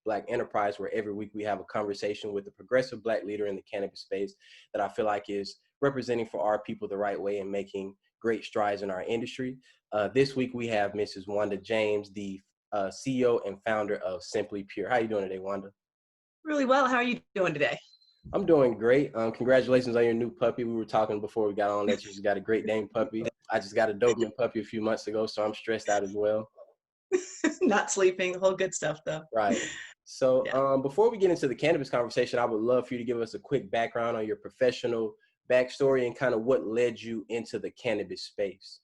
Black enterprise, where every week we have a conversation with a progressive Black leader in the cannabis space that I feel like is representing for our people the right way and making great strides in our industry. This week we have Mrs. Wanda James, the CEO and founder of Simply Pure. How are you doing today, Wanda? Really well. How are you doing today? I'm doing great. Congratulations on your new puppy. We were talking before we got on that you just got a Great Dane puppy. I just got a Doberman puppy a few months ago, so I'm stressed out as well. Not sleeping, the whole good stuff though. Right. So Yeah. before we get into the cannabis conversation, I would love for you to give us a quick background on your professional backstory and kind of what led you into the cannabis space.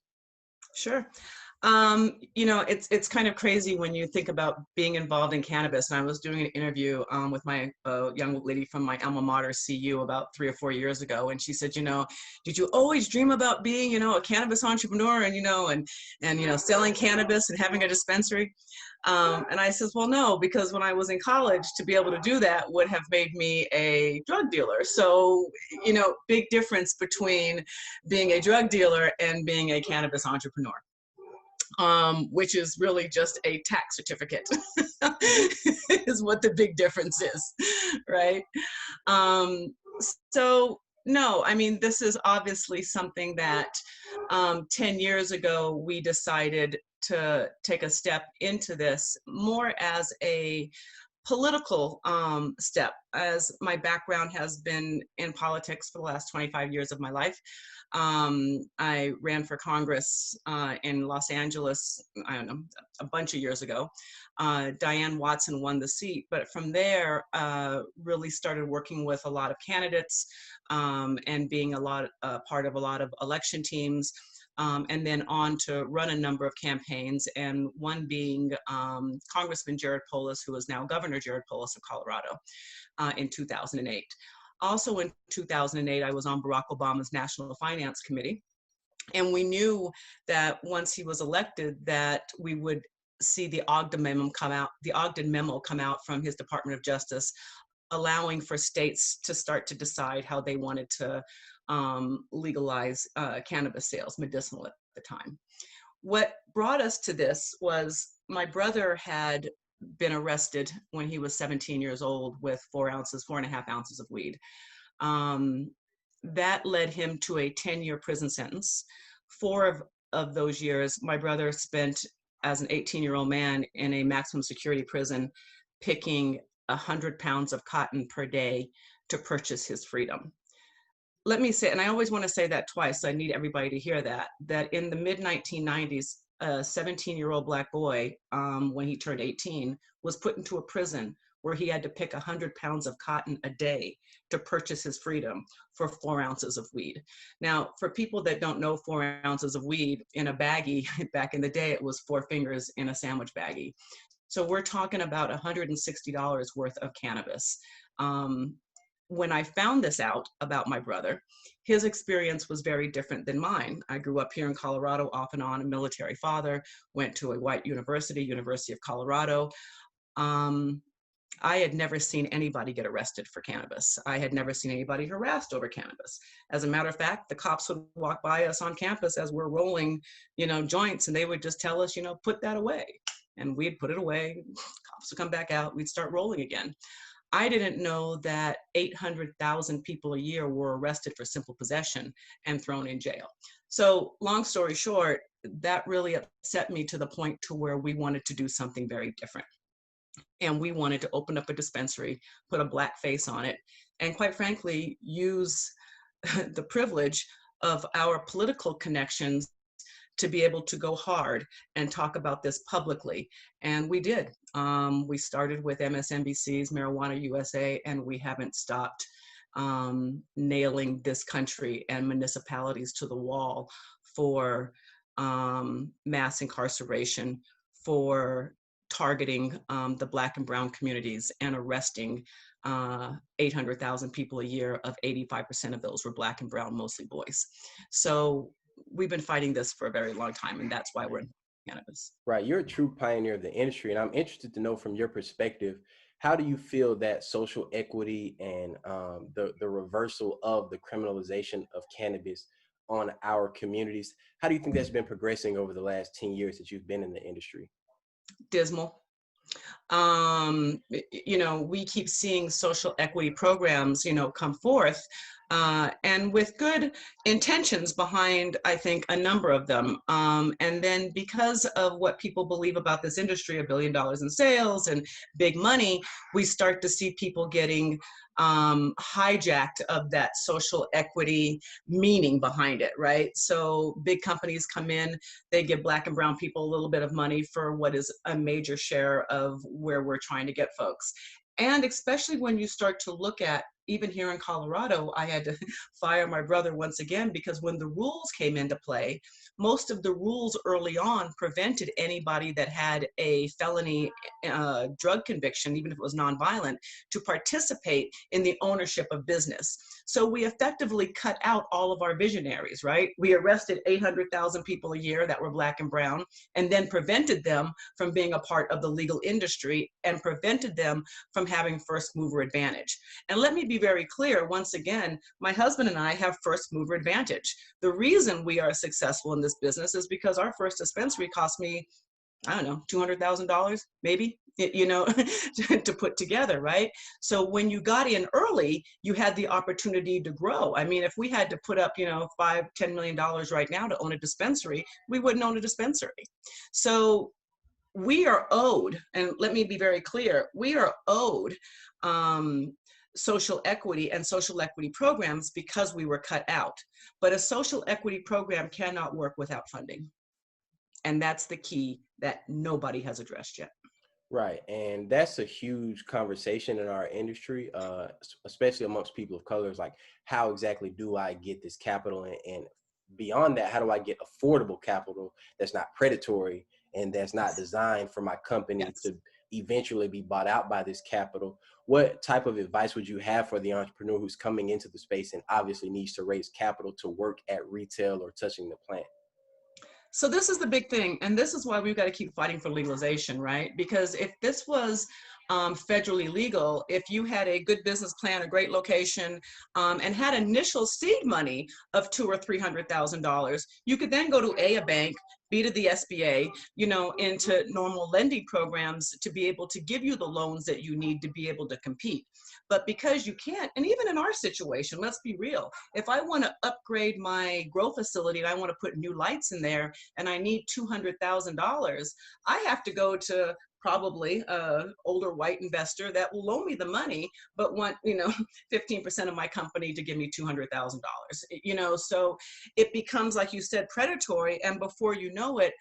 Sure. It's kind of crazy when you think about being involved in cannabis. And I was doing an interview with my young lady from my alma mater, CU, about 3 or 4 years ago, and she said, did you always dream about being, a cannabis entrepreneur and selling cannabis and having a dispensary? And I says, well, no, because when I was in college, to be able to do that would have made me a drug dealer. So, big difference between being a drug dealer and being a cannabis entrepreneur. Which is really just a tax certificate is what the big difference is, right? So no, I mean, this is obviously something that 10 years ago we decided to take a step into this more as a political step, as my background has been in politics for the last 25 years of my life. I ran for Congress in Los Angeles, I don't know, a bunch of years ago. Diane Watson won the seat, but from there, really started working with a lot of candidates and being part of a lot of election teams. And then on to run a number of campaigns, and one being Congressman Jared Polis, who is now Governor Jared Polis of Colorado, in 2008. Also in 2008, I was on Barack Obama's National Finance Committee, and we knew that once he was elected that we would see the Ogden memo come out from his Department of Justice, allowing for states to start to decide how they wanted to legalize cannabis sales, medicinal at the time. What brought us to this was my brother had been arrested when he was 17 years old with 4.5 ounces of weed. That led him to a 10-year prison sentence. 4 of those years, my brother spent as an 18-year-old man in a maximum security prison picking 100 pounds of cotton per day to purchase his freedom. Let me say, and I always want to say that twice, so I need everybody to hear that in the mid-1990s, a 17-year-old Black boy, when he turned 18, was put into a prison where he had to pick 100 pounds of cotton a day to purchase his freedom for 4 ounces of weed. Now, for people that don't know 4 ounces of weed in a baggie, back in the day, it was 4 fingers in a sandwich baggie. So we're talking about $160 worth of cannabis. When I found this out about my brother, his experience was very different than mine. I grew up here in Colorado, off and on, a military father, went to a white university, University of Colorado. I had never seen anybody get arrested for cannabis. I had never seen anybody harassed over cannabis. As a matter of fact, the cops would walk by us on campus as we're rolling, joints, and they would just tell us, put that away. And we'd put it away, cops would come back out, we'd start rolling again. I didn't know that 800,000 people a year were arrested for simple possession and thrown in jail. So long story short, that really upset me to the point to where we wanted to do something very different. And we wanted to open up a dispensary, put a Black face on it, and quite frankly, use the privilege of our political connections to be able to go hard and talk about this publicly. And we did. We started with MSNBC's Marijuana USA, and we haven't stopped nailing this country and municipalities to the wall for mass incarceration, for targeting the Black and brown communities and arresting 800,000 people a year. Of 85% of those were Black and brown, mostly boys. So we've been fighting this for a very long time, and that's why we're in cannabis. Right. You're a true pioneer of the industry, and I'm interested to know from your perspective, how do you feel that social equity and the reversal of the criminalization of cannabis on our communities, how do you think that's been progressing over the last 10 years that you've been in the industry? Dismal. We keep seeing social equity programs, come forth, and with good intentions behind, I think, a number of them. And then because of what people believe about this industry, $1 billion in sales and big money, we start to see people getting hijacked of that social equity meaning behind it, right? So big companies come in, they give Black and brown people a little bit of money for what is a major share of where we're trying to get folks. And especially when you start to look at, even here in Colorado, I had to fire my brother once again, because when the rules came into play, most of the rules early on prevented anybody that had a felony drug conviction, even if it was nonviolent, to participate in the ownership of business. So we effectively cut out all of our visionaries, right? We arrested 800,000 people a year that were Black and brown, and then prevented them from being a part of the legal industry and prevented them from having first mover advantage. And let me be very clear, once again, my husband and I have first mover advantage. The reason we are successful in this business is because our first dispensary cost me, I don't know, $200,000 maybe, to put together, right? So when you got in early, you had the opportunity to grow. I mean, if we had to put up, $5-10 million right now to own a dispensary, we wouldn't own a dispensary. So we are owed, and let me be very clear, we are owed social equity and social equity programs because we were cut out. But a social equity program cannot work without funding. And that's the key that nobody has addressed yet. Right. And that's a huge conversation in our industry, especially amongst people of color. Is like, how exactly do I get this capital? And beyond that, how do I get affordable capital that's not predatory and that's not designed for my company Yes. to eventually be bought out by this capital? What type of advice would you have for the entrepreneur who's coming into the space and obviously needs to raise capital to work at retail or touching the plant? So this is the big thing, and this is why we've got to keep fighting for legalization, right? Because if this was federally legal, if you had a good business plan, a great location, and had initial seed money of $200,000 or $300,000, you could then go to a bank, B to the SBA, into normal lending programs to be able to give you the loans that you need to be able to compete. But because you can't, and even in our situation, let's be real, if I want to upgrade my grow facility and I want to put new lights in there and I need $200,000, I have to go to probably a older white investor that will loan me the money, but want, 15% of my company to give me $200,000, so it becomes, like you said, predatory. And before you know it,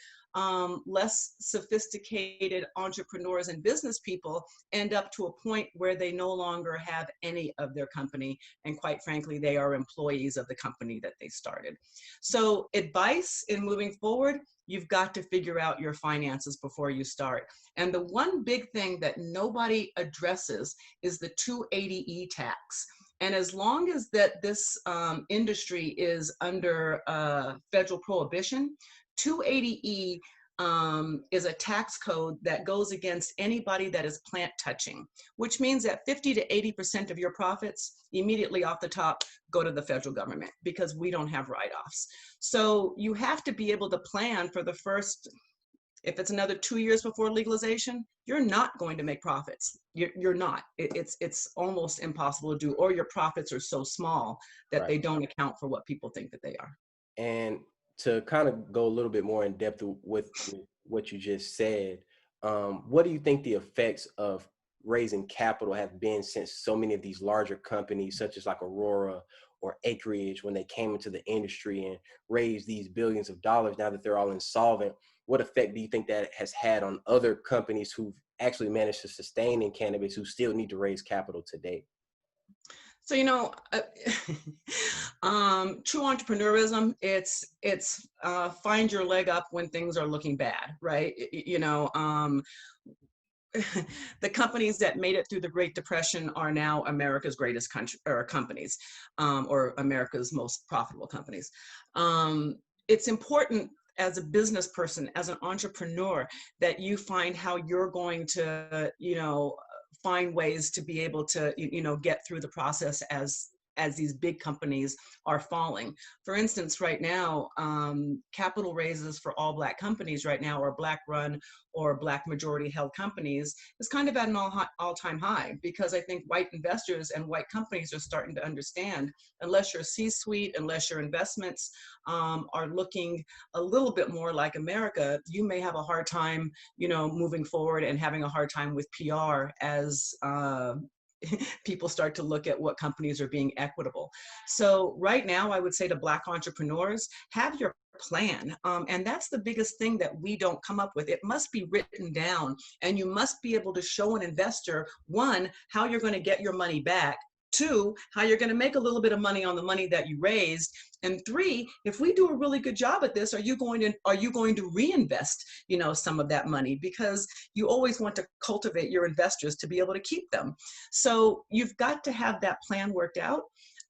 less sophisticated entrepreneurs and business people end up to a point where they no longer have any of their company. And quite frankly, they are employees of the company that they started. So advice in moving forward, you've got to figure out your finances before you start. And the one big thing that nobody addresses is the 280E tax. And as long as that this industry is under federal prohibition, 280E is a tax code that goes against anybody that is plant touching, which means that 50 to 80% of your profits immediately off the top go to the federal government because we don't have write-offs. So you have to be able to plan for the first, if it's another 2 years before legalization, you're not going to make profits. You're not. It's almost impossible to do, or your profits are so small that Right. they don't account for what people think that they are. And to kind of go a little bit more in depth with what you just said, what do you think the effects of raising capital have been since so many of these larger companies, such as like Aurora or Acreage, when they came into the industry and raised these billions of dollars, now that they're all insolvent, what effect do you think that has had on other companies who've actually managed to sustain in cannabis who still need to raise capital today? So, true entrepreneurism, it's find your leg up when things are looking bad, right? The companies that made it through the Great Depression are now America's greatest companies, or America's most profitable companies. It's important as a business person, as an entrepreneur, that you find how you're going to, find ways to be able to, get through the process as as these big companies are falling. For instance, right now, capital raises for all Black companies right now, or Black run or Black majority held companies, is kind of at an all-time high, because I think white investors and white companies are starting to understand, unless your C-suite, unless your investments are looking a little bit more like America, you may have a hard time, moving forward and having a hard time with PR as people start to look at what companies are being equitable. So right now, I would say to Black entrepreneurs, have your plan. And that's the biggest thing that we don't come up with. It must be written down, and you must be able to show an investor, one, how you're going to get your money back, two, how you're going to make a little bit of money on the money that you raised, and three, if we do a really good job at this, are you going to reinvest, some of that money? Because you always want to cultivate your investors to be able to keep them. So you've got to have that plan worked out.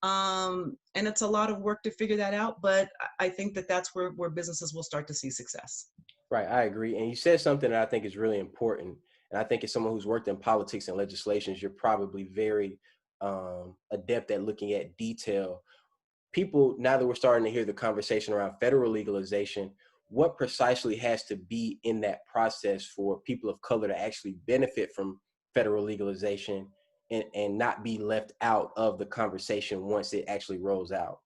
And it's a lot of work to figure that out, but I think that that's where businesses will start to see success. Right, I agree. And you said something that I think is really important. And I think as someone who's worked in politics and legislations, you're probably very adept at looking at detail. People, now that we're starting to hear the conversation around federal legalization, what precisely has to be in that process for people of color to actually benefit from federal legalization and not be left out of the conversation once it actually rolls out?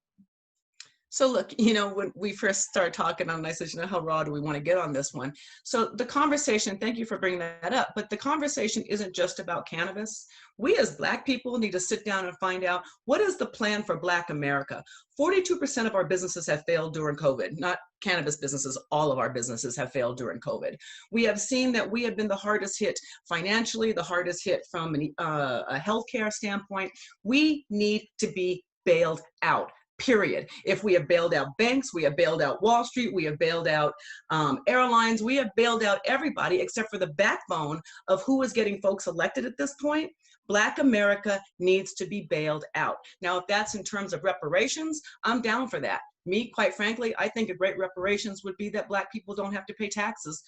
So look, when we first started talking on, I said, how raw do we want to get on this one? So the conversation, thank you for bringing that up, but the conversation isn't just about cannabis. We as Black people need to sit down and find out, what is the plan for Black America? 42% of our businesses have failed during COVID, not cannabis businesses, all of our businesses have failed during COVID. We have seen that we have been the hardest hit financially, the hardest hit from a healthcare standpoint. We need to be bailed out. Period. If we have bailed out banks, we have bailed out Wall Street, we have bailed out airlines, we have bailed out everybody except for the backbone of who is getting folks elected at this point. Black America needs to be bailed out. Now, if that's in terms of reparations, I'm down for that. Me, quite frankly, I think a great reparations would be that Black people don't have to pay taxes,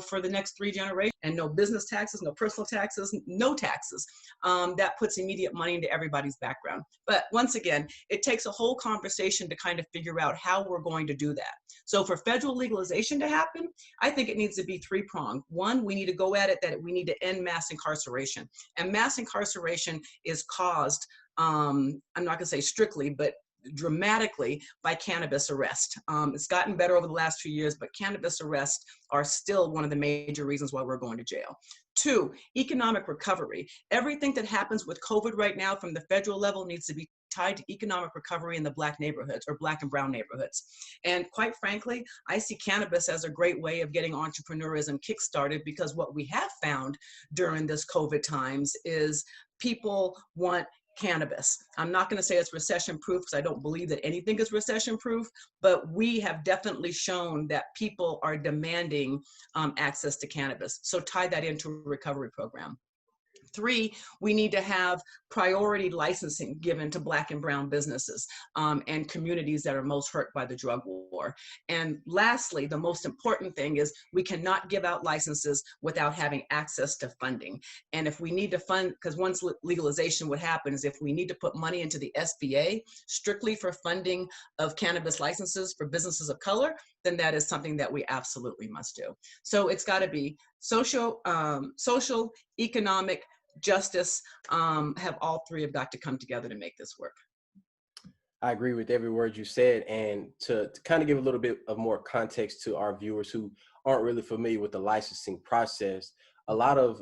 for the next 3 generations, and no business taxes, no personal taxes, no taxes. That puts immediate money into everybody's background. But once again, it takes a whole conversation to kind of figure out how we're going to do that. So for federal legalization to happen, I think it needs to be 3-pronged. One, we need to go at it that we need to end mass incarceration. And mass incarceration is caused, I'm not going to say strictly, but dramatically by cannabis arrest. It's gotten better over the last few years, but cannabis arrests are still one of the major reasons why we're going to jail. 2, economic recovery. Everything that happens with COVID right now from the federal level needs to be tied to economic recovery in the Black neighborhoods or Black and brown neighborhoods. And quite frankly, I see cannabis as a great way of getting entrepreneurism kickstarted, because what we have found during this COVID times is people want cannabis. I'm not going to say it's recession proof, because I don't believe that anything is recession proof, but we have definitely shown that people are demanding access to cannabis. So tie that into a recovery program. 3, we need to have priority licensing given to Black and brown businesses and communities that are most hurt by the drug war. And lastly, the most important thing is we cannot give out licenses without having access to funding. And if we need to fund, because once legalization, what happens is if we need to put money into the SBA strictly for funding of cannabis licenses for businesses of color, then that is something that we absolutely must do. So it's got to be social, economic, justice, have all 3 have got to come together to make this work. I agree with every word you said. And to kind of give a little bit of more context to our viewers who aren't really familiar with the licensing process, a lot of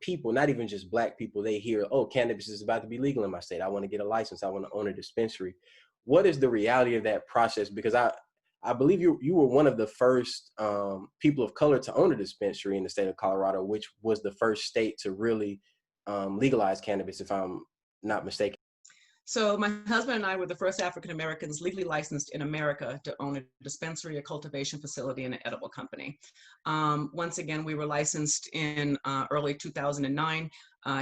people, not even just Black people, they hear, oh, cannabis is about to be legal in my state. I want to get a license. I want to own a dispensary. What is the reality of that process? Because I believe you were one of the first people of color to own a dispensary in the state of Colorado, which was the first state to really legalize cannabis, if I'm not mistaken. So my husband and I were the first African Americans legally licensed in America to own a dispensary, a cultivation facility, and an edible company. Once again, we were licensed in early 2009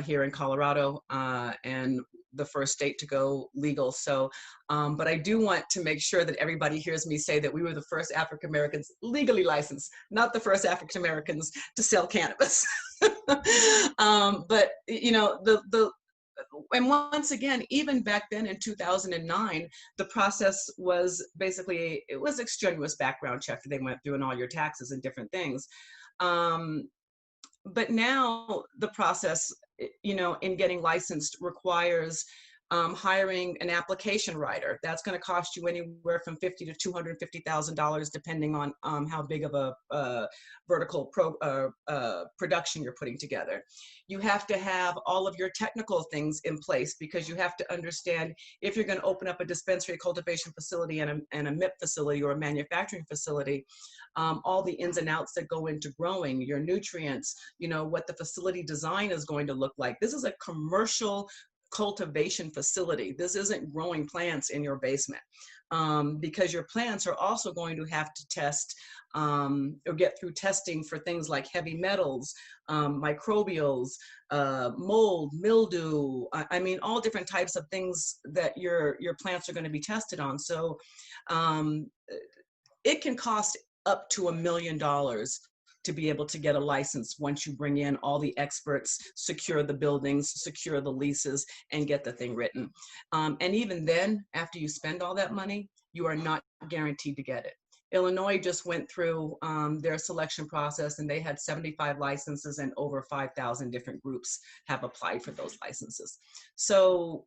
here in Colorado, and the first state to go legal. So, but I do want to make sure that everybody hears me say that we were the first African Americans legally licensed, not the first African Americans to sell cannabis. But and once again, even back then in 2009, the process was basically, it was extraneous background check that they went through and all your taxes and different things. Um, but now the process, in getting licensed requires hiring an application writer. That's going to cost you anywhere from $50,000 to $250,000, depending on how big of a vertical production you're putting together. You have to have all of your technical things in place, because you have to understand if you're going to open up a dispensary, cultivation facility, and a MIP facility or a manufacturing facility, all the ins and outs that go into growing, your nutrients, what the facility design is going to look like. This is a commercial cultivation facility. This isn't growing plants in your basement, because your plants are also going to have to test or get through testing for things like heavy metals, microbials, mold, mildew. I mean, all different types of things that your plants are going to be tested on. So it can cost up to $1 million to be able to get a license once you bring in all the experts, secure the buildings, secure the leases, and get the thing written. And even then, after you spend all that money, you are not guaranteed to get it. Illinois just went through their selection process, and they had 75 licenses, and over 5,000 different groups have applied for those licenses. So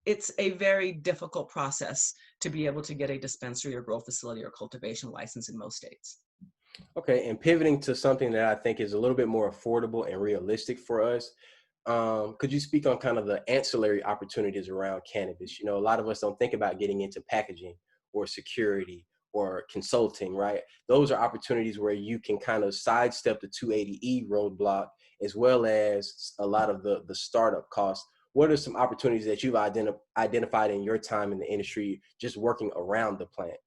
it's a very difficult process to be able to get a dispensary or grow facility or cultivation license in most states. Okay, and pivoting to something that I think is a little bit more affordable and realistic for us, could you speak on kind of the ancillary opportunities around cannabis? A lot of us don't think about getting into packaging or security or consulting, right? Those are opportunities where you can kind of sidestep the 280E roadblock, as well as a lot of the startup costs. What are some opportunities that you've identified in your time in the industry, just working around the plant?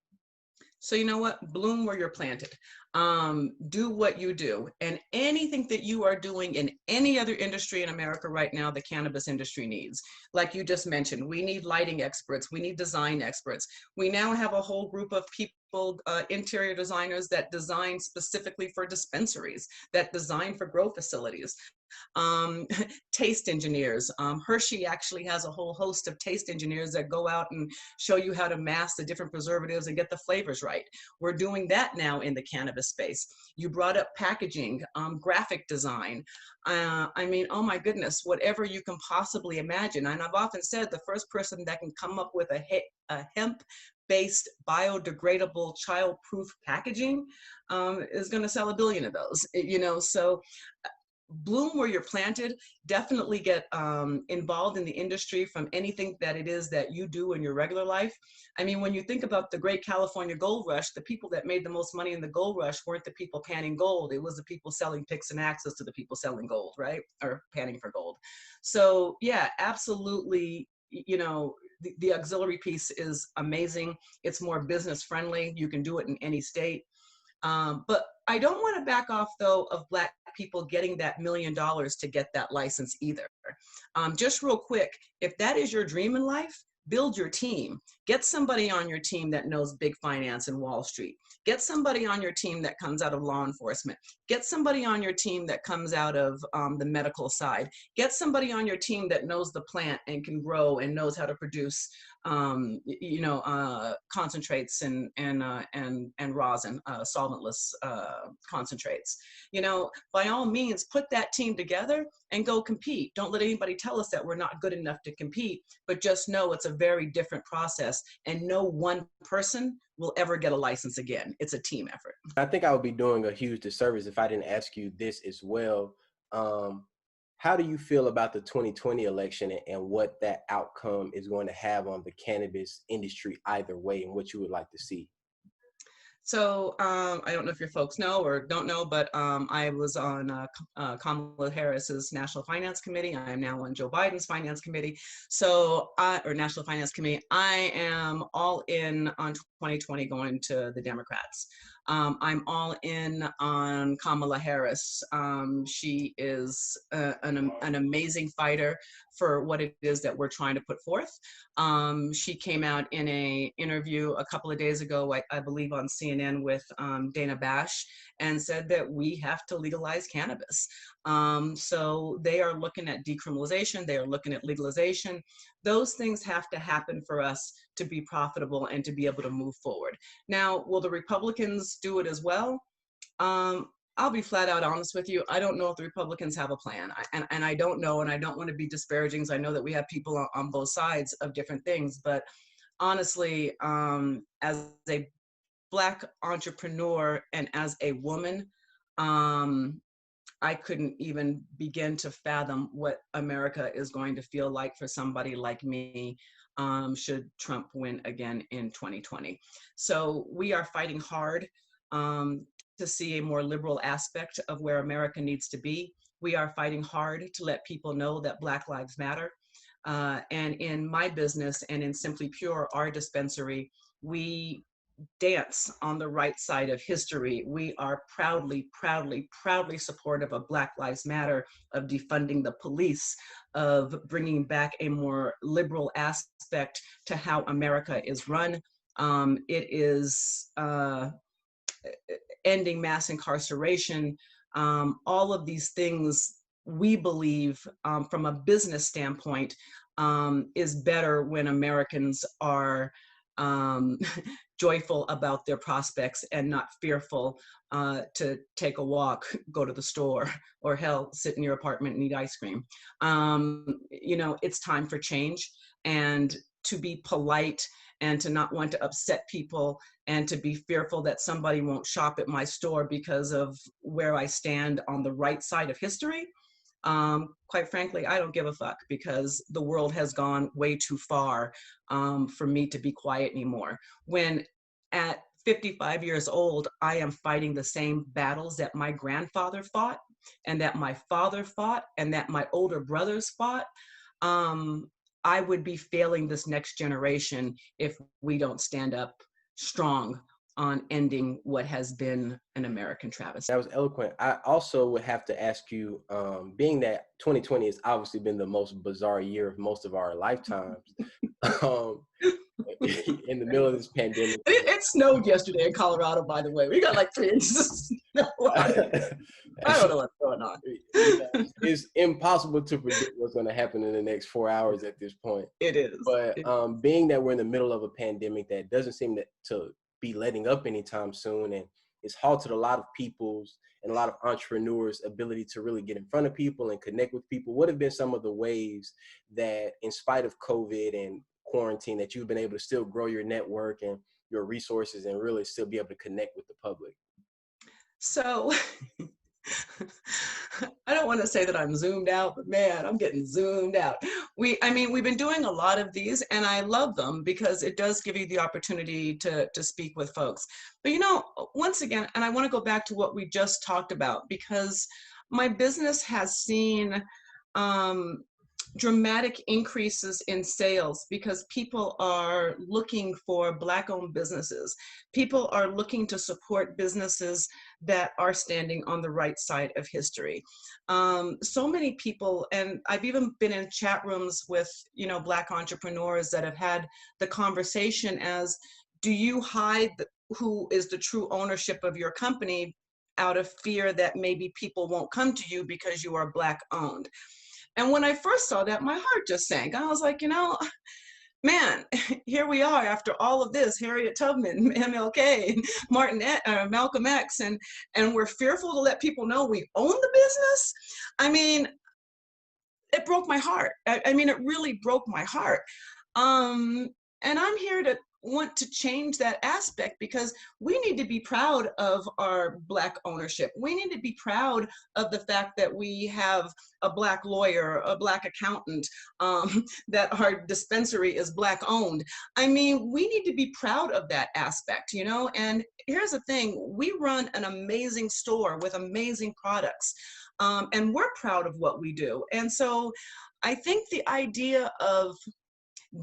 So you know what? Bloom where you're planted. Do what you do. And anything that you are doing in any other industry in America right now, the cannabis industry needs. Like you just mentioned, we need lighting experts. We need design experts. We now have a whole group of people, interior designers that design specifically for dispensaries, that design for grow facilities. Taste engineers. Hershey actually has a whole host of taste engineers that go out and show you how to mask the different preservatives and get the flavors right. We're doing that now in the cannabis space. You brought up packaging, graphic design. I mean, oh my goodness, whatever you can possibly imagine. And I've often said the first person that can come up with a hemp-based biodegradable child-proof packaging is going to sell 1 billion of those. So bloom where you're planted. Definitely get involved in the industry from anything that it is that you do in your regular life. I mean, when you think about the great California gold rush, the people that made the most money in the gold rush weren't the people panning gold. It was the people selling picks and axes to the people selling gold, right? Or panning for gold. So yeah, absolutely. The auxiliary piece is amazing. It's more business friendly. You can do it in any state. But I don't want to back off, though, of Black people getting that $1 million to get that license either. Just real quick, if that is your dream in life, build your team. Get somebody on your team that knows big finance and Wall Street. Get somebody on your team that comes out of law enforcement. Get somebody on your team that comes out of the medical side. Get somebody on your team that knows the plant and can grow and knows how to produce concentrates and rosin, solventless concentrates. By all means, put that team together and go compete. Don't let anybody tell us that we're not good enough to compete, but just know it's a very different process, and no one person will ever get a license again. It's a team effort. I think I would be doing a huge disservice if I didn't ask you this as well. How do you feel about the 2020 election and what that outcome is going to have on the cannabis industry either way, and what you would like to see? So I don't know if your folks know or don't know, but I was on Kamala Harris's National Finance Committee. I am now on Joe Biden's Finance Committee. Or National Finance Committee. I am all in on 2020 going to the Democrats. I'm all in on Kamala Harris. She is an amazing fighter for what it is that we're trying to put forth. She came out in a interview a couple of days ago, I believe on CNN with Dana Bash, and said that we have to legalize cannabis. So they are looking at decriminalization, they are looking at legalization. Those things have to happen for us to be profitable and to be able to move forward. Now, will the Republicans do it as well? I'll be flat out honest with you. I don't know if the Republicans have a plan. And I don't know, and I don't want to be disparaging. I know that we have people on both sides of different things, but honestly, as a Black entrepreneur and as a woman, I couldn't even begin to fathom what America is going to feel like for somebody like me, should Trump win again in 2020. So we are fighting hard to see a more liberal aspect of where America needs to be. We are fighting hard to let people know that Black Lives Matter. And in my business and in Simply Pure, our dispensary, we dance on the right side of history. We are proudly, proudly, proudly supportive of Black Lives Matter, of defunding the police, of bringing back a more liberal aspect to how America is run. It is ending mass incarceration. All of these things we believe from a business standpoint is better when Americans are joyful about their prospects and not fearful to take a walk, go to the store, or hell, sit in your apartment and eat ice cream. You know, it's time for change, and to be polite and to not want to upset people and to be fearful that somebody won't shop at my store because of where I stand on the right side of history. Quite frankly, I don't give a fuck, because the world has gone way too far for me to be quiet anymore. When at 55 years old, I am fighting the same battles that my grandfather fought, and that my father fought, and that my older brothers fought, I would be failing this next generation if we don't stand up strong on ending what has been an American travesty. That was eloquent. I also would have to ask you, being that 2020 has obviously been the most bizarre year of most of our lifetimes, in the middle of this pandemic. It snowed yesterday in Colorado, by the way. We got like 3 inches of snow. I don't know what's going on. It's impossible to predict what's going to happen in the next 4 hours at this point. It is. But being that we're in the middle of a pandemic that doesn't seem to be letting up anytime soon, and it's halted a lot of people's and a lot of entrepreneurs' ability to really get in front of people and connect with people, what have been some of the ways that, in spite of COVID and quarantine, that you've been able to still grow your network and your resources and really still be able to connect with the public? So I don't want to say that I'm zoomed out, but man, I'm getting zoomed out. We've been doing a lot of these, and I love them because it does give you the opportunity to speak with folks. But you know, once again, and I want to go back to what we just talked about, because my business has seen dramatic increases in sales because people are looking for Black-owned businesses. People are looking to support businesses that are standing on the right side of history. So many people, and I've even been in chat rooms with, you know, Black entrepreneurs that have had the conversation as, do you hide who is the true ownership of your company out of fear that maybe people won't come to you because you are Black owned? And when I first saw that, my heart just sank. I was like, you know, man, here we are after all of this, Harriet Tubman, MLK, Malcolm X, and we're fearful to let people know we own the business. I mean, it broke my heart. I mean, it really broke my heart. And I'm here to want to change that aspect, because we need to be proud of our Black ownership. We need to be proud of the fact that we have a Black lawyer, a Black accountant, that our dispensary is Black owned. I mean, we need to be proud of that aspect, you know? And here's the thing, we run an amazing store with amazing products, and we're proud of what we do. And so I think the idea of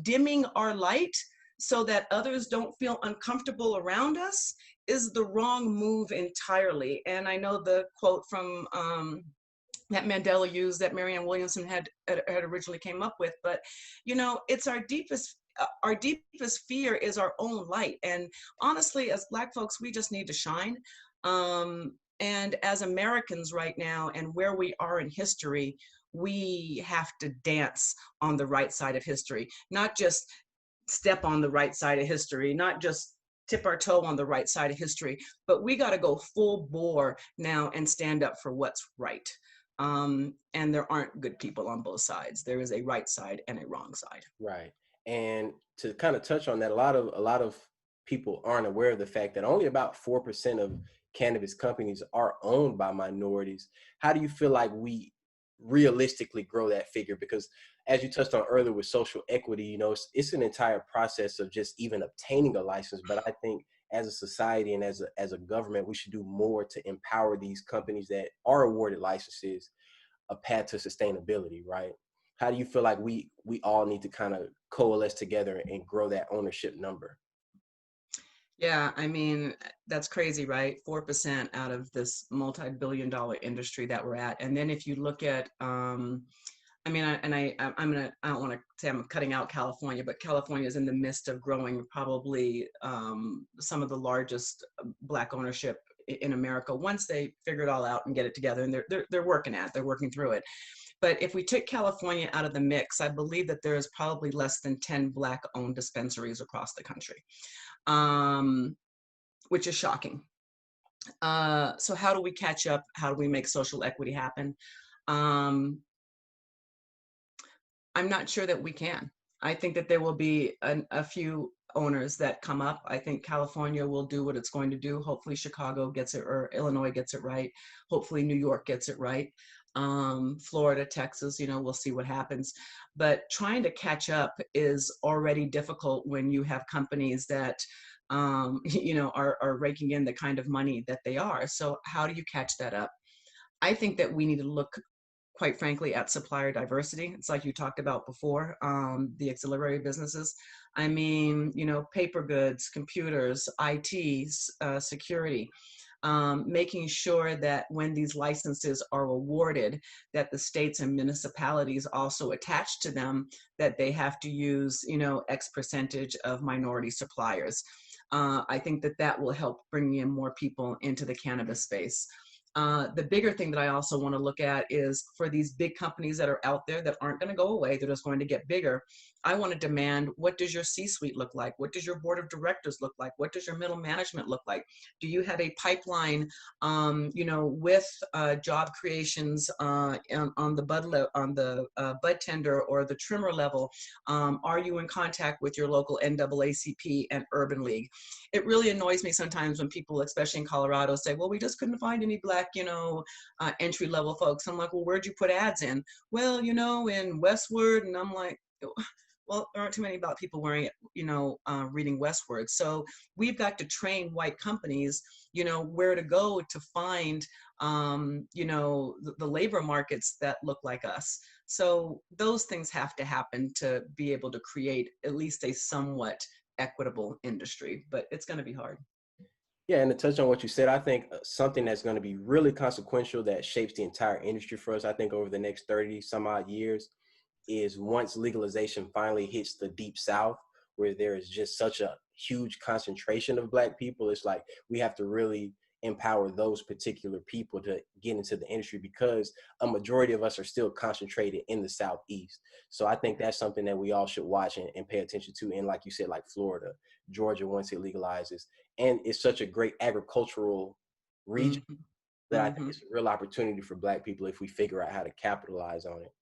dimming our light so that others don't feel uncomfortable around us is the wrong move entirely. And I know the quote from that Mandela used, that Marianne Williamson had originally came up with, but you know, it's our deepest fear is our own light. And honestly, as Black folks, we just need to shine. And as Americans right now, and where we are in history, we have to dance on the right side of history, not just step on the right side of history, not just tip our toe on the right side of history, but we got to go full bore now and stand up for what's right. And there aren't good people on both sides. There is a right side and a wrong side. Right. And to kind of touch on that, a lot of people aren't aware of the fact that only about 4% of cannabis companies are owned by minorities. How do you feel like we realistically grow that figure? Because as you touched on earlier with social equity, you know, it's an entire process of just even obtaining a license. But I think as a society and as a government, we should do more to empower these companies that are awarded licenses a path to sustainability, right? How do you feel like we all need to kind of coalesce together and grow that ownership number? Yeah, I mean, that's crazy, right? 4% out of this multi-billion-dollar industry that we're at. And then if you look at, I mean, I don't want to say I'm cutting out California, but California is in the midst of growing probably some of the largest Black ownership in America once they figure it all out and get it together. And they're working through it. But if we took California out of the mix, I believe that there is probably less than 10 Black-owned dispensaries across the country, which is shocking. So how do we catch up? How do we make social equity happen? Um, I'm not sure that we can. I think that there will be a few owners that come up. I think California will do what it's going to do. Hopefully Chicago gets it, or Illinois gets it right. Hopefully New York gets it right. Florida, Texas, you know, we'll see what happens. But trying to catch up is already difficult when you have companies that, you know, are raking in the kind of money that they are. So how do you catch that up? I think that we need to look, quite frankly, at supplier diversity. It's like you talked about before, the ancillary businesses. I mean, you know, paper goods, computers, IT, security, making sure that when these licenses are awarded, that the states and municipalities also attach to them that they have to use, you know, X percentage of minority suppliers. I think that that will help bring in more people into the cannabis space. The bigger thing that I also want to look at is for these big companies that are out there that aren't going to go away, they're just going to get bigger. I want to demand, what does your C-suite look like? What does your board of directors look like? What does your middle management look like? Do you have a pipeline, you know, with job creations on the bud tender or the trimmer level? Are you in contact with your local NAACP and Urban League? It really annoys me sometimes when people, especially in Colorado, say, well, we just couldn't find any Black, you know, entry level folks. I'm like, well, where'd you put ads in? Well, you know, in Westward. And I'm like, well, there aren't too many Black people wearing, you know, reading Westward. So we've got to train white companies, you know, where to go to find, you know, the labor markets that look like us. So those things have to happen to be able to create at least a somewhat equitable industry, but it's going to be hard. Yeah, and to touch on what you said, I think something that's going to be really consequential that shapes the entire industry for us, I think over the next 30 some odd years, is once legalization finally hits the deep South, where there is just such a huge concentration of Black people. It's like we have to really empower those particular people to get into the industry, because a majority of us are still concentrated in the Southeast. So I think that's something that we all should watch and pay attention to. And like you said, like Florida, Georgia, once it legalizes, and it's such a great agricultural region Mm-hmm. that I think Mm-hmm. it's a real opportunity for Black people if we figure out how to capitalize on it.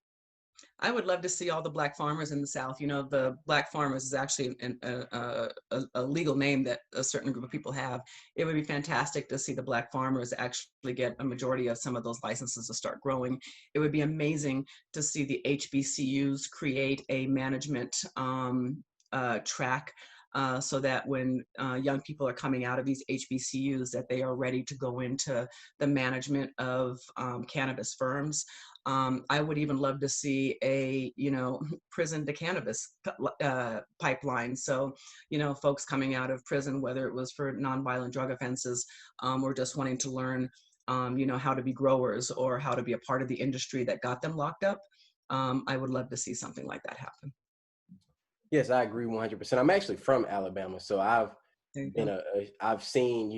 I would love to see all the Black farmers in the South. You know, the Black farmers is actually a legal name that a certain group of people have. It would be fantastic to see the Black farmers actually get a majority of some of those licenses to start growing. It would be amazing to see the HBCUs create a management track so that when young people are coming out of these HBCUs, that they are ready to go into the management of cannabis firms. I would even love to see a, prison to cannabis pipeline. So, folks coming out of prison, whether it was for nonviolent drug offenses, or just wanting to learn, how to be growers or how to be a part of the industry that got them locked up. I would love to see something like that happen. Yes, I agree 100%. I'm actually from Alabama, so I've There you been go. I've seen,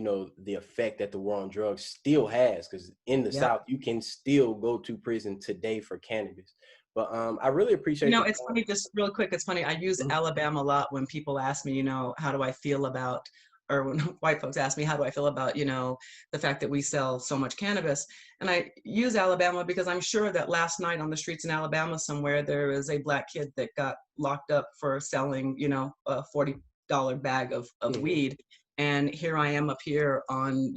the effect that the war on drugs still has, because in the Yep. South, you can still go to prison today for cannabis. But I really appreciate your It's funny, just real quick, it's funny. I use time. Alabama a lot when people ask me, how do I feel about, or when white folks ask me, how do I feel about, the fact that we sell so much cannabis? And I use Alabama because I'm sure that last night on the streets in Alabama somewhere, there was a Black kid that got locked up for selling, a $40 bag of Mhm. weed. And here I am up here on,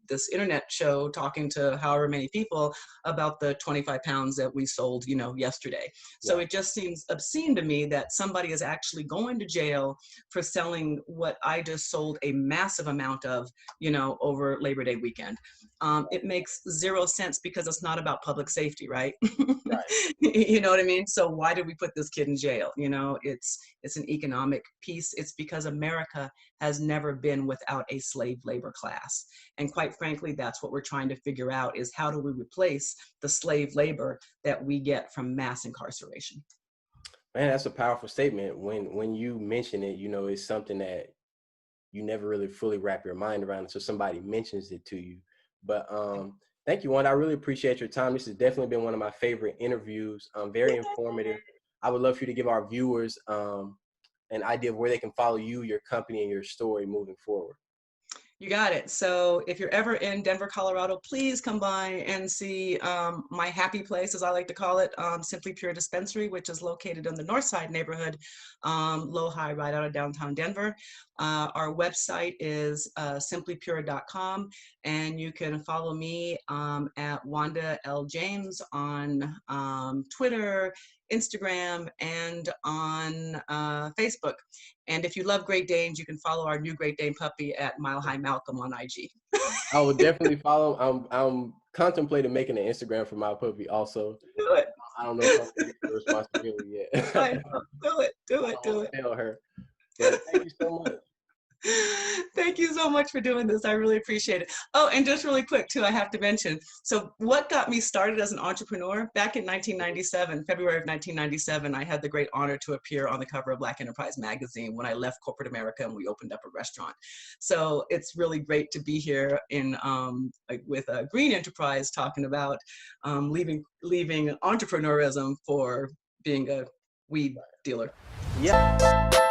this internet show talking to however many people about the 25 pounds that we sold, yesterday. So Yeah. it just seems obscene to me that somebody is actually going to jail for selling what I just sold a massive amount of, over Labor Day weekend. It makes zero sense because it's not about public safety, right? Right. You know what I mean? So why did we put this kid in jail? It's an economic piece. It's because America has never been without a slave labor class. And quite frankly, that's what we're trying to figure out, is how do we replace the slave labor that we get from mass incarceration? Man, that's a powerful statement. When you mention it, it's something that you never really fully wrap your mind around until somebody mentions it to you. But thank you, Wanda. I really appreciate your time. This has definitely been one of my favorite interviews. Very informative. I would love for you to give our viewers an idea of where they can follow you, your company, and your story moving forward. You got it. So if you're ever in Denver, Colorado, please come by and see my happy place, as I like to call it, Simply Pure Dispensary, which is located in the North Side neighborhood, low high, right out of downtown Denver. Our website is simplypure.com, and you can follow me at Wanda L. James on Twitter, Instagram, and on Facebook. And if you love Great Danes, you can follow our new Great Dane puppy at Mile High Malcolm on IG. I will definitely follow. I'm contemplating making an Instagram for my puppy also. Do it. I don't know if I'm ready for the responsibility yet. I know. Do it. Do I it. don't Do want it. to fail her. But thank you so much. Thank you so much for doing this. I really appreciate it. Oh, and just really quick too, I have to mention, so what got me started as an entrepreneur back in 1997, February of 1997, I had the great honor to appear on the cover of Black Enterprise magazine when I left corporate America and we opened up a restaurant. So it's really great to be here in with Green Enterprise talking about leaving entrepreneurism for being a weed dealer. Yeah.